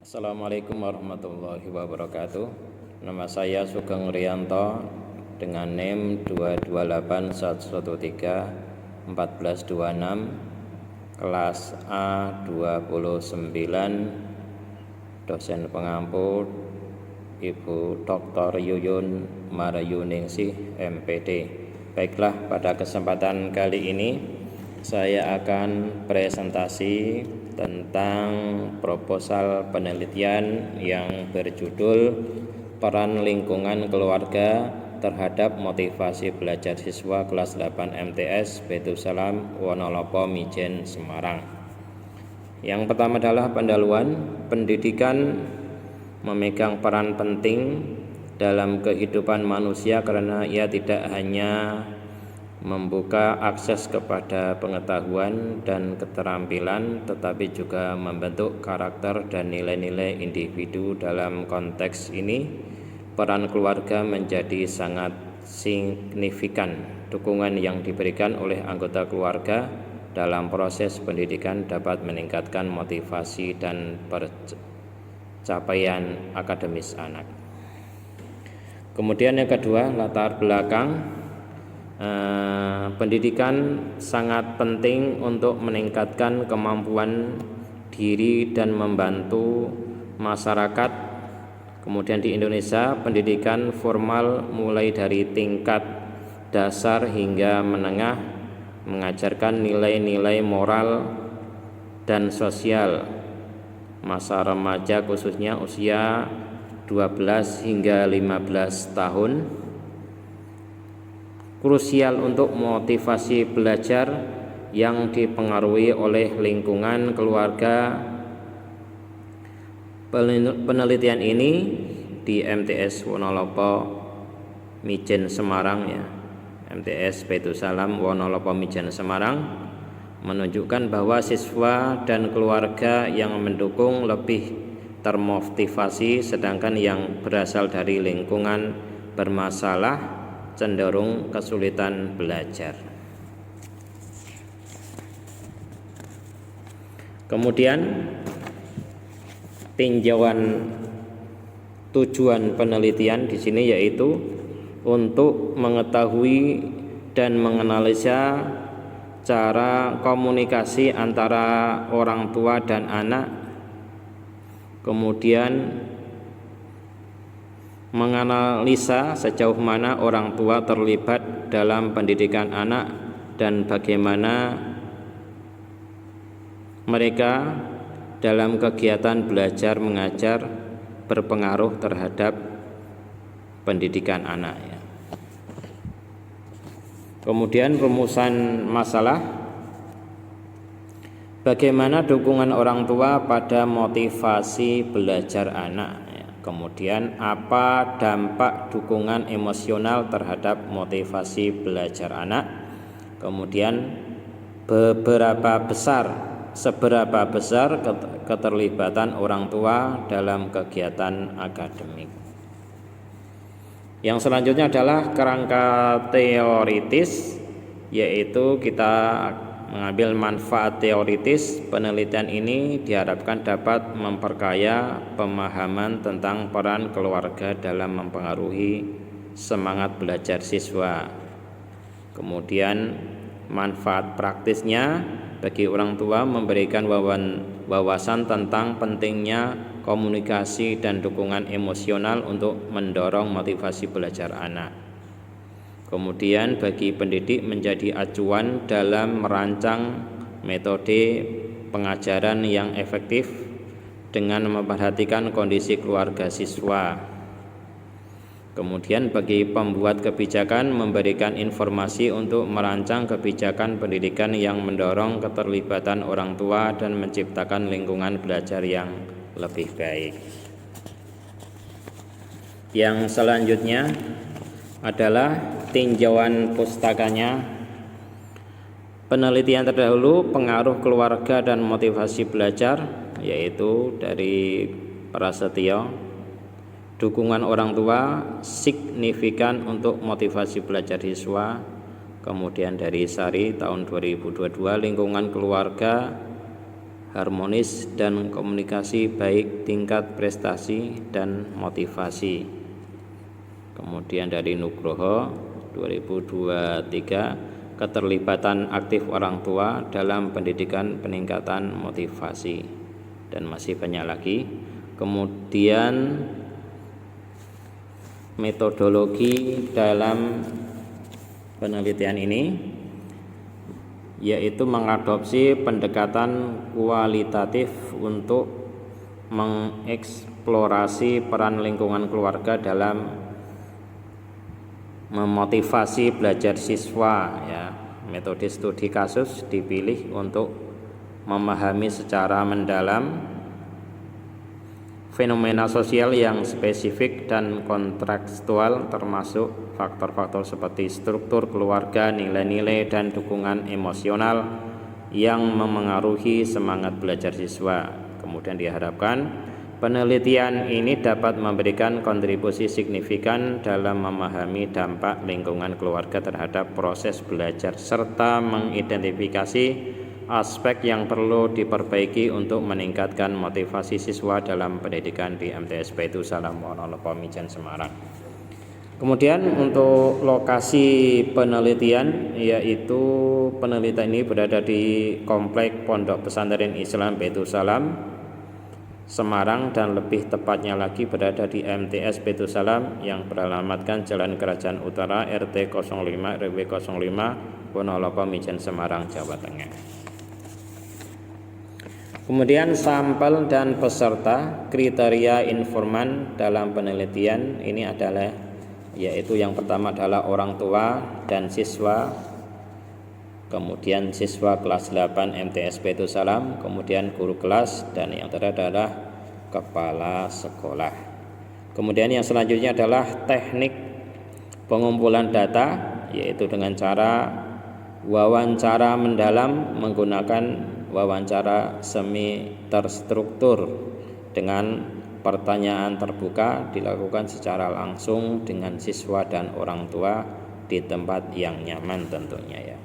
Assalamualaikum warahmatullahi wabarakatuh. Nama saya Sugeng Rianto dengan NIM 22811131426, kelas A29, dosen pengampu Ibu Dr. Yuyun Marayuningsih MPD. Baiklah, pada kesempatan kali ini saya akan presentasi tentang proposal penelitian yang berjudul Peran Lingkungan Keluarga terhadap Motivasi Belajar Siswa Kelas 8 MTS Baitussalam Wonolopo Mijen Semarang. Yang pertama adalah pendahuluan. Pendidikan memegang peran penting dalam kehidupan manusia karena ia tidak hanya membuka akses kepada pengetahuan dan keterampilan, tetapi juga membentuk karakter dan nilai-nilai individu. Dalam konteks ini, peran keluarga menjadi sangat signifikan. Dukungan yang diberikan oleh anggota keluarga dalam proses pendidikan dapat meningkatkan motivasi dan pencapaian akademis anak. Kemudian yang kedua, latar belakang. Pendidikan sangat penting untuk meningkatkan kemampuan diri dan membantu masyarakat. Kemudian di Indonesia, pendidikan formal mulai dari tingkat dasar hingga menengah mengajarkan nilai-nilai moral dan sosial. Masa remaja khususnya usia 12 hingga 15 tahun krusial untuk motivasi belajar yang dipengaruhi oleh lingkungan keluarga. Penelitian ini di MTS Wonolopo Mijen Semarang, MTS Baitussalam Wonolopo Mijen Semarang, menunjukkan bahwa siswa dan keluarga yang mendukung lebih termotivasi, sedangkan yang berasal dari lingkungan bermasalah cenderung kesulitan belajar. Kemudian tinjauan tujuan penelitian di sini yaitu untuk mengetahui dan menganalisa cara komunikasi antara orang tua dan anak, kemudian menganalisa sejauh mana orang tua terlibat dalam pendidikan anak dan bagaimana mereka dalam kegiatan belajar mengajar berpengaruh terhadap pendidikan anak. Kemudian rumusan masalah, bagaimana dukungan orang tua pada motivasi belajar anak. Kemudian apa dampak dukungan emosional terhadap motivasi belajar anak. Kemudian seberapa besar keterlibatan orang tua dalam kegiatan akademik. Yang selanjutnya adalah kerangka teoritis, yaitu kita mengambil manfaat teoritis. Penelitian ini diharapkan dapat memperkaya pemahaman tentang peran keluarga dalam mempengaruhi semangat belajar siswa. Kemudian manfaat praktisnya bagi orang tua memberikan wawasan tentang pentingnya komunikasi dan dukungan emosional untuk mendorong motivasi belajar anak. Kemudian bagi pendidik menjadi acuan dalam merancang metode pengajaran yang efektif dengan memperhatikan kondisi keluarga siswa. Kemudian bagi pembuat kebijakan memberikan informasi untuk merancang kebijakan pendidikan yang mendorong keterlibatan orang tua dan menciptakan lingkungan belajar yang lebih baik. Yang selanjutnya adalah tinjauan pustakanya. Penelitian terdahulu pengaruh keluarga dan motivasi belajar, yaitu dari Prasetyo. Dukungan orang tua signifikan untuk motivasi belajar siswa. Kemudian dari Sari tahun 2022, lingkungan keluarga harmonis dan komunikasi baik, tingkat prestasi dan motivasi. Kemudian dari Nugroho 2023, keterlibatan aktif orang tua dalam pendidikan peningkatan motivasi, dan masih banyak lagi. Kemudian metodologi dalam penelitian ini yaitu mengadopsi pendekatan kualitatif untuk mengeksplorasi peran lingkungan keluarga dalam memotivasi belajar siswa ya. Metode studi kasus dipilih untuk memahami secara mendalam fenomena sosial yang spesifik dan kontekstual, termasuk faktor-faktor seperti struktur keluarga, nilai-nilai dan dukungan emosional yang memengaruhi semangat belajar siswa. Kemudian diharapkan penelitian ini dapat memberikan kontribusi signifikan dalam memahami dampak lingkungan keluarga terhadap proses belajar serta mengidentifikasi aspek yang perlu diperbaiki untuk meningkatkan motivasi siswa dalam pendidikan di MTS Baitu Salam Wonolopo Mijen Semarang. Kemudian untuk lokasi penelitian, yaitu penelitian ini berada di Komplek Pondok Pesantren Islam Baitu Salam Semarang, dan lebih tepatnya lagi berada di MTS Baitu Salam yang beralamatkan Jalan Kerajaan Utara RT 05 RW 05 Wonolopo Mijen Semarang, Jawa Tengah. Kemudian sampel dan peserta, kriteria informan dalam penelitian ini adalah, yaitu yang pertama adalah orang tua dan siswa, kemudian siswa kelas 8 MTS Baitu Salam, kemudian guru kelas, dan yang terakhir adalah kepala sekolah. Kemudian yang selanjutnya adalah teknik pengumpulan data, yaitu dengan cara wawancara mendalam menggunakan wawancara semi terstruktur dengan pertanyaan terbuka dilakukan secara langsung dengan siswa dan orang tua di tempat yang nyaman tentunya ya.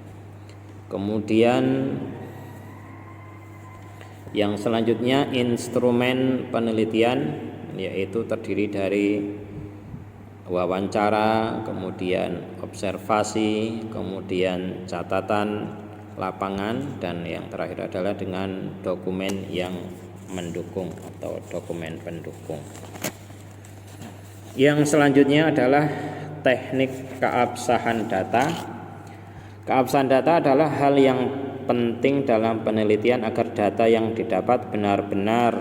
Kemudian yang selanjutnya instrumen penelitian, yaitu terdiri dari wawancara, kemudian observasi, kemudian catatan lapangan, dan yang terakhir adalah dengan dokumen yang mendukung atau dokumen pendukung. Yang selanjutnya adalah teknik keabsahan data. Keabsahan data adalah hal yang penting dalam penelitian agar data yang didapat benar-benar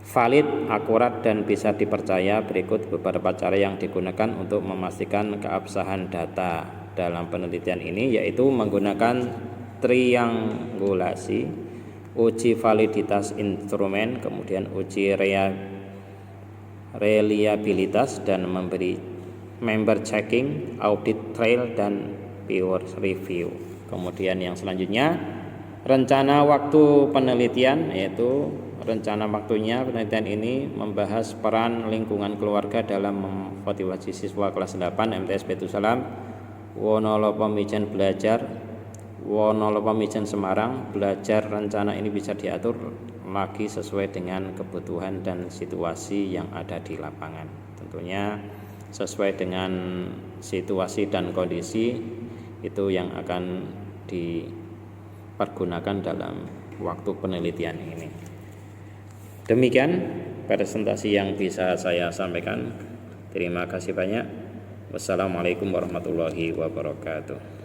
valid, akurat, dan bisa dipercaya. Berikut beberapa cara yang digunakan untuk memastikan keabsahan data dalam penelitian ini, yaitu menggunakan triangulasi, uji validitas instrumen, kemudian uji reliabilitas, dan memberi member checking, audit trail, dan peer review. Kemudian yang selanjutnya rencana waktu penelitian, yaitu rencana waktunya penelitian ini membahas peran lingkungan keluarga dalam memotivasi siswa kelas 8 MTS Baitu Salam Wonolopo Mijen Semarang belajar. Rencana ini bisa diatur lagi sesuai dengan kebutuhan dan situasi yang ada di lapangan. Tentunya sesuai dengan situasi dan kondisi itu yang akan dipergunakan dalam waktu penelitian ini. Demikian presentasi yang bisa saya sampaikan. Terima kasih banyak. Wassalamualaikum warahmatullahi wabarakatuh.